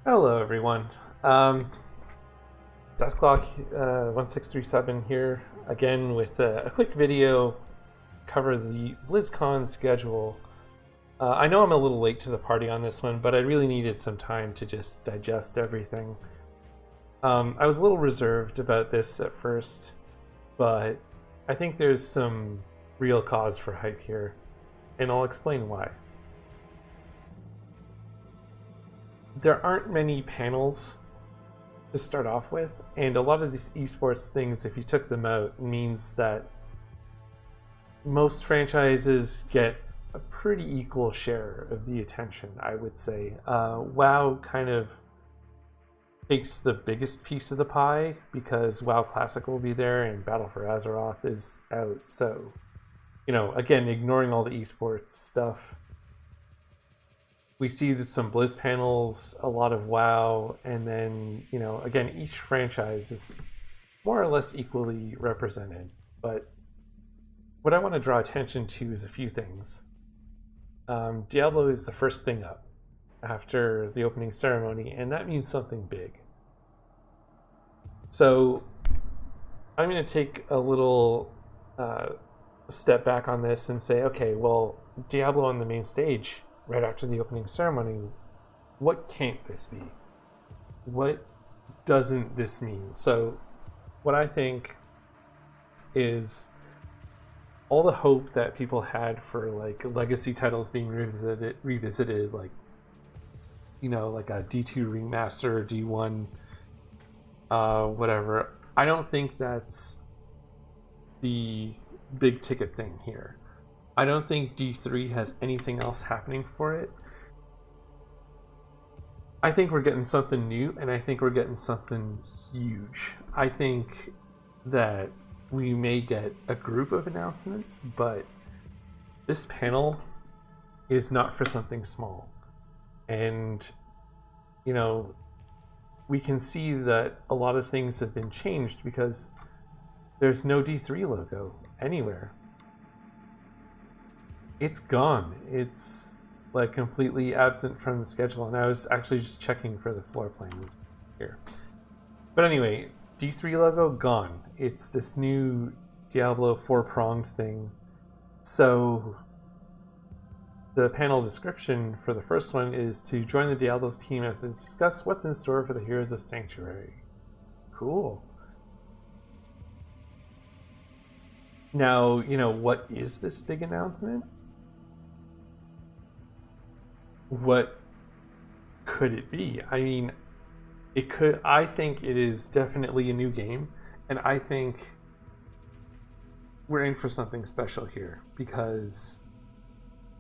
Hello, everyone. Deathclock 1637 here again with a quick video cover the BlizzCon schedule. I know I'm a little late to the party on this one, but I really needed some time to just digest everything. I was a little reserved about this at first, but I think there's some real cause for hype here, and I'll explain why. There aren't many panels to start off with, and a lot of these esports things, if you took them out, means that most franchises get a pretty equal share of the attention, I would say. WoW kind of takes the biggest piece of the pie because WoW Classic will be there and Battle for Azeroth is out. So, again, ignoring all the esports stuff, we see some Blizz panels, a lot of WoW, and then, again, each franchise is more or less equally represented. But what I want to draw attention to is a few things. Diablo is the first thing up after the opening ceremony, and that means something big. So I'm going to take a little step back on this and say, okay, well, Diablo on the main stage right after the opening ceremony, what can't this be? What doesn't this mean? So what I think is all the hope that people had for like legacy titles being revisited like a D2 remaster, D1, whatever. I don't think that's the big ticket thing here. I don't think D3 has anything else happening for it. I think we're getting something new, and I think we're getting something huge. I think that we may get a group of announcements, but this panel is not for something small. And, we can see that a lot of things have been changed because there's no D3 logo anywhere. It's gone. It's like completely absent from the schedule, and I was actually just checking for the floor plan here. But anyway, D3 logo gone. It's this new Diablo 4-pronged thing. So the panel description for the first one is to join the Diablo's team as they discuss what's in store for the heroes of Sanctuary. Cool. Now, what is this big announcement? What could it be? I mean, I think it is definitely a new game, and I think we're in for something special here because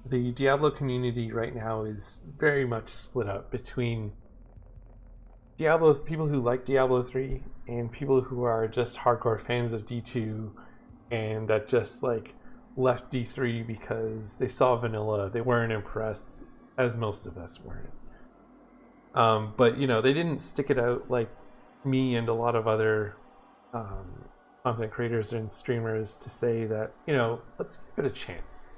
the Diablo community right now is very much split up between people who like Diablo 3 and people who are just hardcore fans of D2 and that just like left D3 because they saw vanilla, they weren't impressed, as most of us weren't. But they didn't stick it out like me and a lot of other content creators and streamers to say that, let's give it a chance.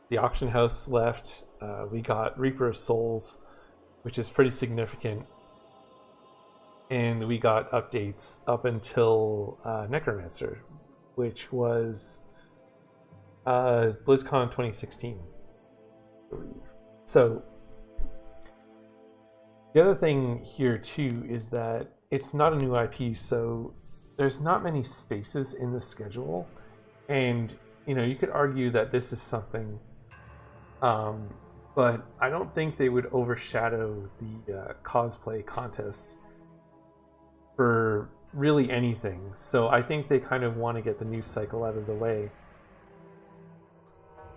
The auction house left. We got Reaper of Souls, which is pretty significant. And we got updates up until Necromancer, which was BlizzCon 2016, I believe. So the other thing here too is that it's not a new IP, so there's not many spaces in the schedule, and you could argue that this is something, but I don't think they would overshadow the cosplay contest for really anything. So I think they kind of want to get the news cycle out of the way,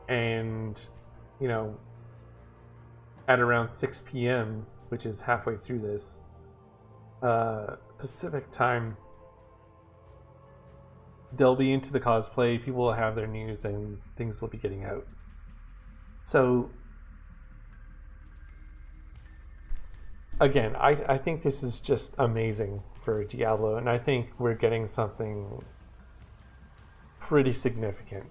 and at around 6 p.m., which is halfway through this Pacific time, they'll be into the cosplay, people will have their news, and things will be getting out. So again, I think this is just amazing for Diablo, and I think we're getting something pretty significant.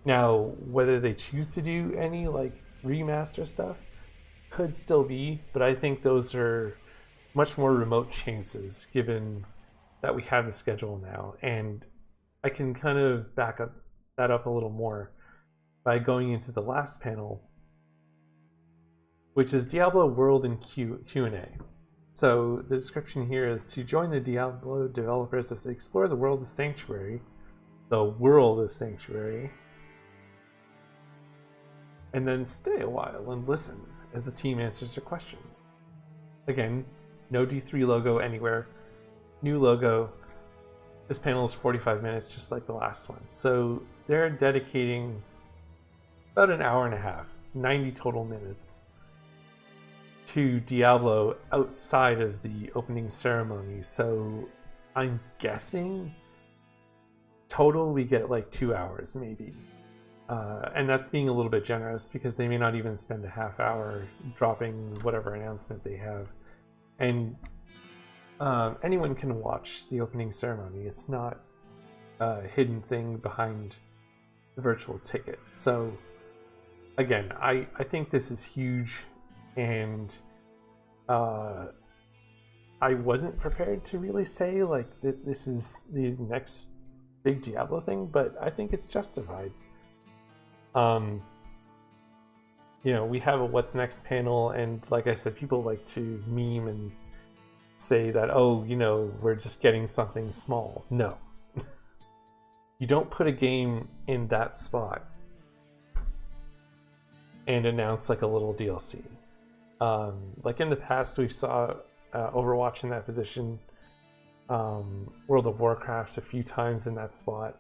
Now, whether they choose to do any like remaster stuff, could still be, but I think those are much more remote chances given that we have the schedule now. And I can kind of back up that up a little more by going into the last panel, which is Diablo World and Q&A. So the description here is to join the Diablo developers as they explore the world of Sanctuary, and then stay a while and listen as the team answers your questions. Again, no D3 logo anywhere, new logo. This panel is 45 minutes, just like the last one. So they're dedicating about an hour and a half, 90 total minutes, to Diablo outside of the opening ceremony. So I'm guessing total we get like 2 hours maybe. And that's being a little bit generous because they may not even spend a half hour dropping whatever announcement they have. And anyone can watch the opening ceremony. It's not a hidden thing behind the virtual ticket. So again, I think this is huge, and I wasn't prepared to really say like that this is the next big Diablo thing, but I think it's justified. You know, we have a what's next panel, and like I said, people like to meme and say that, oh, you know, we're just getting something small. No. You don't put a game in that spot and announce like a little DLC. Like in the past, we saw Overwatch in that position, World of Warcraft a few times in that spot.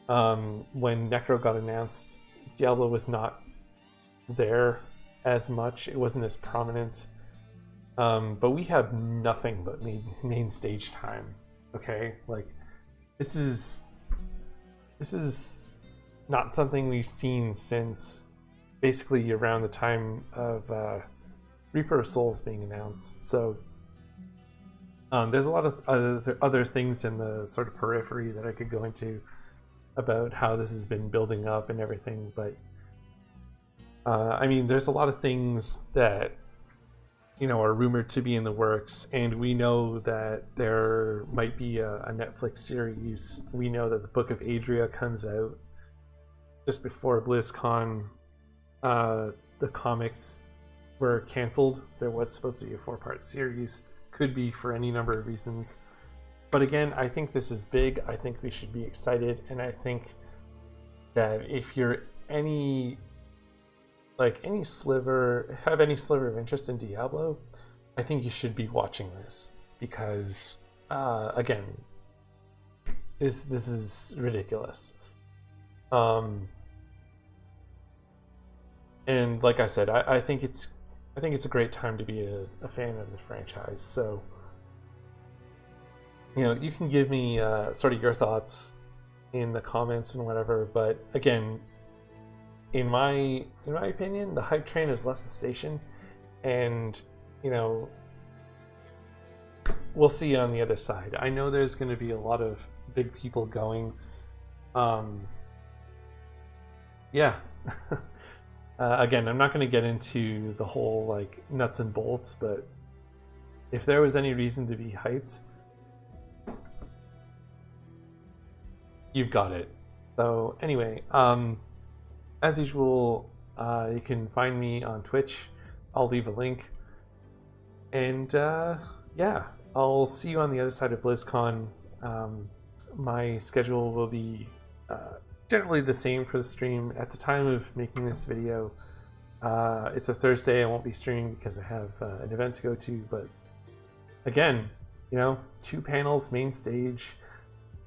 When Necro got announced, Diablo was not there as much. It wasn't as prominent. But we have nothing but main stage time. Okay, like this is not something we've seen since basically around the time of Reaper of Souls being announced. So there's a lot of other things in the sort of periphery that I could go into about how this has been building up and everything, but I mean, there's a lot of things that, you know, are rumored to be in the works, and we know that there might be a Netflix series. We know that the Book of Adria comes out just before BlizzCon. The comics were canceled. There was supposed to be a 4-part series. Could be for any number of reasons. But again, I think this is big. I think we should be excited, and I think that if you're any sliver of interest in Diablo, I think you should be watching this, because again, this is ridiculous. And like I said, I think it's a great time to be a fan of the franchise. So, you know, you can give me sort of your thoughts in the comments and whatever. But again, in my opinion, the hype train has left the station, and you know, we'll see on the other side. I know there's going to be a lot of big people going. Yeah. Again, I'm not going to get into the whole like nuts and bolts, but if there was any reason to be hyped, you've got it. So anyway, as usual, you can find me on Twitch. I'll leave a link. And yeah, I'll see you on the other side of BlizzCon. My schedule will be generally the same for the stream. At the time of making this video, it's a Thursday. I won't be streaming because I have an event to go to. But again, you know, 2 panels, main stage.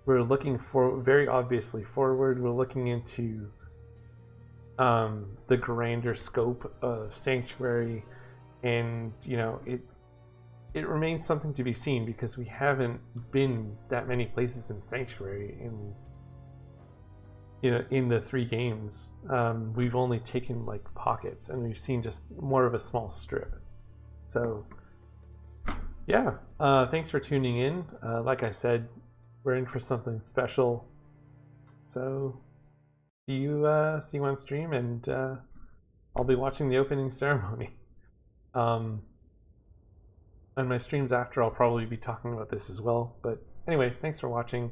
We're looking for very obviously forward. We're looking into the grander scope of Sanctuary, and you know, it remains something to be seen because we haven't been that many places in Sanctuary in the 3 games. We've only taken like pockets, and we've seen just more of a small strip. So yeah, thanks for tuning in. Like I said, we're in for something special. So see you on stream, and I'll be watching the opening ceremony. on my streams after, I'll probably be talking about this as well. But anyway, thanks for watching.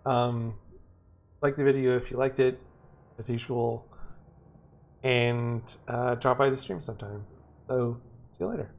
Like the video if you liked it, as usual, and drop by the stream sometime. So see you later.